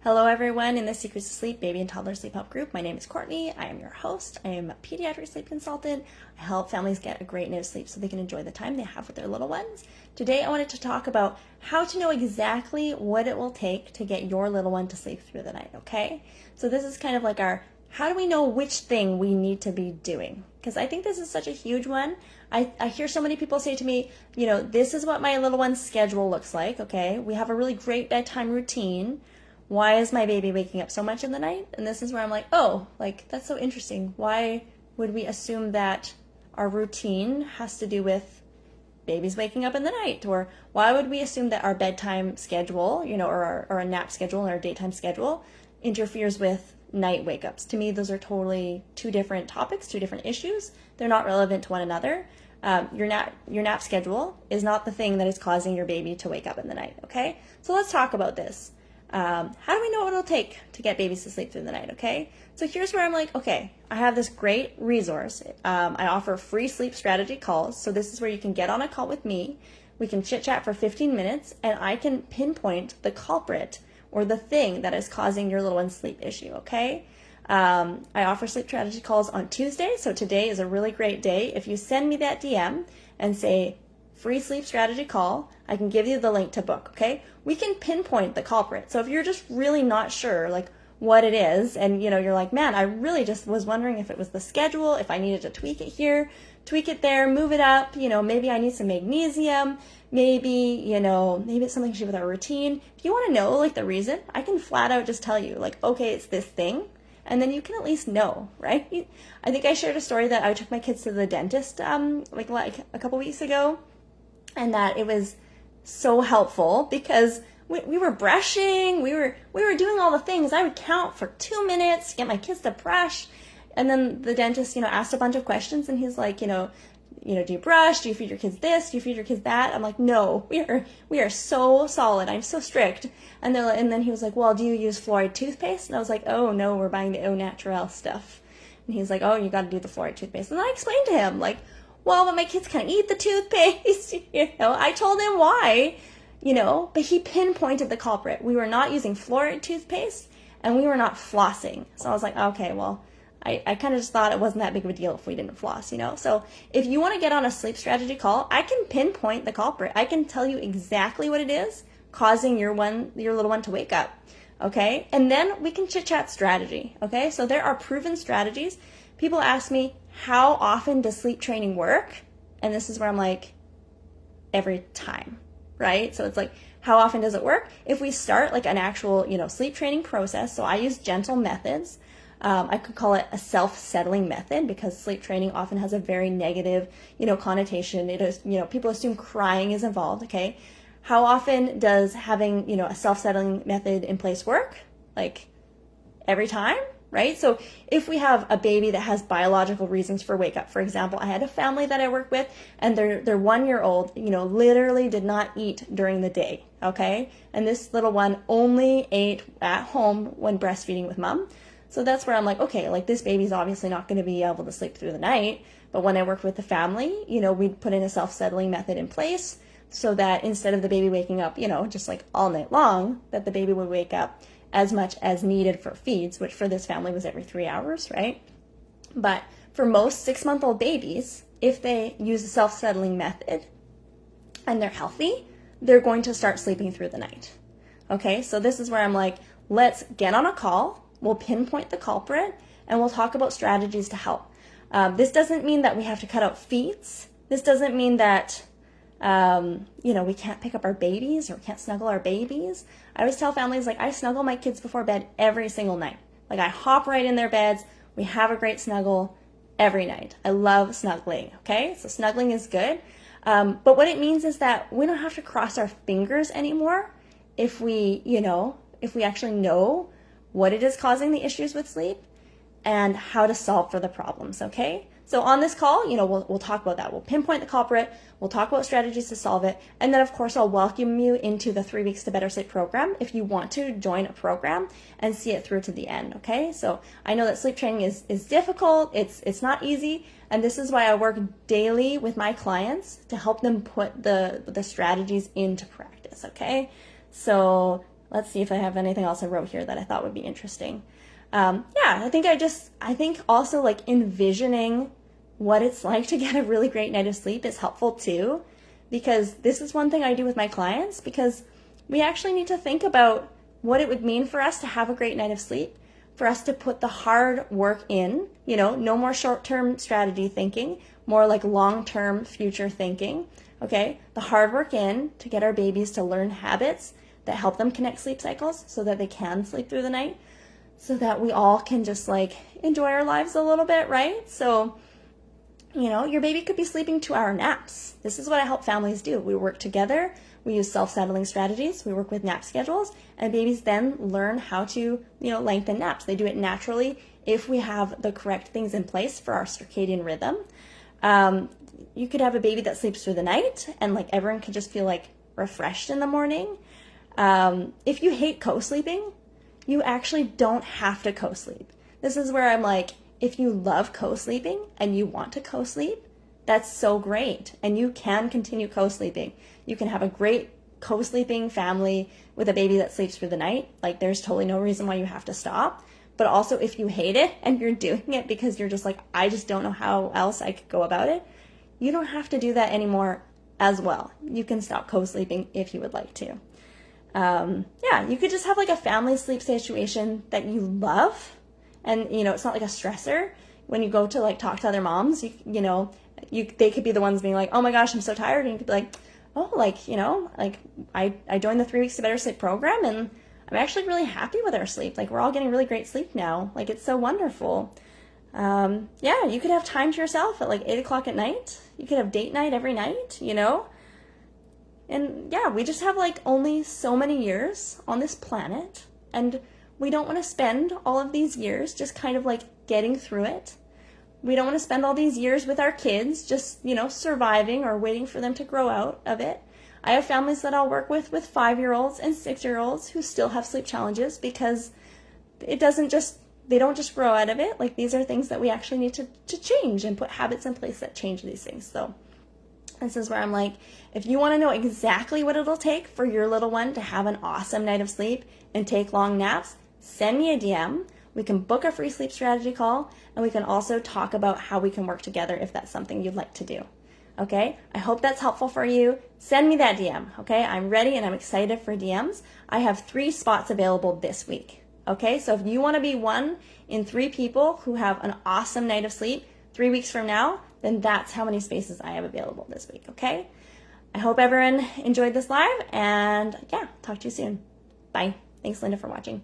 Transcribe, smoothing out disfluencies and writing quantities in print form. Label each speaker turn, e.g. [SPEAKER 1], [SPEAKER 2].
[SPEAKER 1] Hello, everyone in the Secrets of Sleep Baby and Toddler Sleep Help Group. My name is Courtney. I am your host. I am a pediatric sleep consultant. I help families get a great night's sleep so they can enjoy the time they have with their little ones. Today, I wanted to talk about how to know exactly what it will take to get your little one to sleep through the night, okay? So this is kind of like our, how do we know which thing we need to be doing? Because I think this is such a huge one. I hear so many people say to me, this is what my little one's schedule looks like, okay? We have a really great bedtime routine. Why is my baby waking up so much in the night? And this is where I'm like, oh, that's so interesting. Why would we assume that our routine has to do with babies waking up in the night? Or why would we assume that our bedtime schedule, or a nap schedule and our daytime schedule interferes with night wake ups? To me, those are totally two different topics, two different issues. They're not relevant to one another. Your nap schedule is not the thing that is causing your baby to wake up in the night, okay? So let's talk about this. How do we know what it'll take to get babies to sleep through the night, okay? So here's where I'm like, okay, I have this great resource. I offer free sleep strategy calls. So this is where you can get on a call with me. We can chit chat for 15 minutes and I can pinpoint the culprit or the thing that is causing your little one's sleep issue, okay? I offer sleep strategy calls on Tuesday. So today is a really great day. If you send me that DM and say, free sleep strategy call, I can give you the link to book, okay? We can pinpoint the culprit. So if you're just really not sure what it is and you're like, man, I really just was wondering if it was the schedule, if I needed to tweak it here, tweak it there, move it up, maybe I need some magnesium, maybe it's something to do with our routine. If you want to know the reason, I can flat out just tell you okay, it's this thing. And then you can at least know, right? I think I shared a story that I took my kids to the dentist like a couple weeks ago. And that it was so helpful because we were brushing, we were doing all the things. I would count for 2 minutes to get my kids to brush, and then the dentist, asked a bunch of questions, and he's like, do you brush? Do you feed your kids this? Do you feed your kids that? I'm like, no, we are so solid. I'm so strict. And then he was like, well, do you use fluoride toothpaste? And I was like, oh no, we're buying the Au Naturel stuff. And he's like, oh, you got to do the fluoride toothpaste. And I explained to him well, but my kids can't eat the toothpaste, I told him why, but he pinpointed the culprit. We were not using fluoride toothpaste and we were not flossing. So I was like, okay, well, I kind of just thought it wasn't that big of a deal if we didn't floss, So if you want to get on a sleep strategy call, I can pinpoint the culprit. I can tell you exactly what it is causing your little one to wake up, okay? And then we can chit-chat strategy, okay? So there are proven strategies. People ask me, how often does sleep training work? And this is where I'm like, every time, right? So it's like, how often does it work? If we start an actual, sleep training process, so I use gentle methods. I could call it a self-settling method because sleep training often has a very negative, connotation. It is, people assume crying is involved, okay? How often does having, a self-settling method in place work? Every time? Right? So if we have a baby that has biological reasons for wake up, for example, I had a family that I work with and their 1-year-old, literally did not eat during the day. Okay. And this little one only ate at home when breastfeeding with mom. So that's where I'm like, okay, this baby's obviously not going to be able to sleep through the night. But when I worked with the family, we'd put in a self-settling method in place so that instead of the baby waking up, just all night long, that the baby would wake up as much as needed for feeds, which for this family was every 3 hours, right? But for most 6-month-old babies, if they use a self-settling method and they're healthy, they're going to start sleeping through the night. Okay, so this is where I'm like, let's get on a call, we'll pinpoint the culprit, and we'll talk about strategies to help. This doesn't mean that we have to cut out feeds. This doesn't mean that we can't pick up our babies or we can't snuggle our babies. I always tell families, I snuggle my kids before bed every single night. I hop right in their beds. We have a great snuggle every night. I love snuggling, okay? So snuggling is good. But what it means is that we don't have to cross our fingers anymore if we actually know what it is causing the issues with sleep and how to solve for the problems, okay? So on this call, we'll talk about that. We'll pinpoint the culprit. We'll talk about strategies to solve it. And then, of course, I'll welcome you into the 3 Weeks to Better Sleep program if you want to join a program and see it through to the end, okay? So I know that sleep training is difficult. It's not easy. And this is why I work daily with my clients to help them put the strategies into practice, okay? So let's see if I have anything else I wrote here that I thought would be interesting. I think also like envisioning what it's like to get a really great night of sleep is helpful too, because this is one thing I do with my clients, because we actually need to think about what it would mean for us to have a great night of sleep, for us to put the hard work in, no more short-term strategy thinking, more like long-term future thinking, okay? The hard work in to get our babies to learn habits that help them connect sleep cycles so that they can sleep through the night, so that we all can just like enjoy our lives a little bit, right? So, your baby could be sleeping 2-hour naps. This is what I help families do. We work together, we use self-settling strategies, we work with nap schedules, and babies then learn how to, lengthen naps. They do it naturally if we have the correct things in place for our circadian rhythm. You could have a baby that sleeps through the night and like everyone can just feel like refreshed in the morning. If you hate co-sleeping, you actually don't have to co-sleep. This is where I'm like, if you love co-sleeping and you want to co-sleep, that's so great. And you can continue co-sleeping. You can have a great co-sleeping family with a baby that sleeps through the night. Like there's totally no reason why you have to stop. But also if you hate it and you're doing it because you're just like, I just don't know how else I could go about it, you don't have to do that anymore as well. You can stop co-sleeping if you would like to. You could just have like a family sleep situation that you love, and it's not like a stressor when you go to like talk to other moms. They could be the ones being like, oh my gosh, I'm so tired, and you could be like, oh, I joined the 3 Weeks to Better Sleep program, and I'm actually really happy with our sleep. Like we're all getting really great sleep now. Like it's so wonderful. You could have time to yourself at like 8:00 at night. You could have date night every night. And we just have like only so many years on this planet, and we don't want to spend all of these years just kind of like getting through it. We don't want to spend all these years with our kids just, surviving or waiting for them to grow out of it. I have families that I'll work with 5-year-olds and 6-year-olds who still have sleep challenges because they don't just grow out of it. Like these are things that we actually need to change and put habits in place that change these things. So this is where I'm like, if you want to know exactly what it'll take for your little one to have an awesome night of sleep and take long naps, send me a DM. We can book a free sleep strategy call, and we can also talk about how we can work together if that's something you'd like to do. Okay? I hope that's helpful for you. Send me that DM. Okay? I'm ready and I'm excited for DMs. I have 3 spots available this week. Okay? So if you want to be one in 3 people who have an awesome night of sleep 3 weeks from now, then that's how many spaces I have available this week. Okay? I hope everyone enjoyed this live, and talk to you soon. Bye. Thanks, Linda, for watching.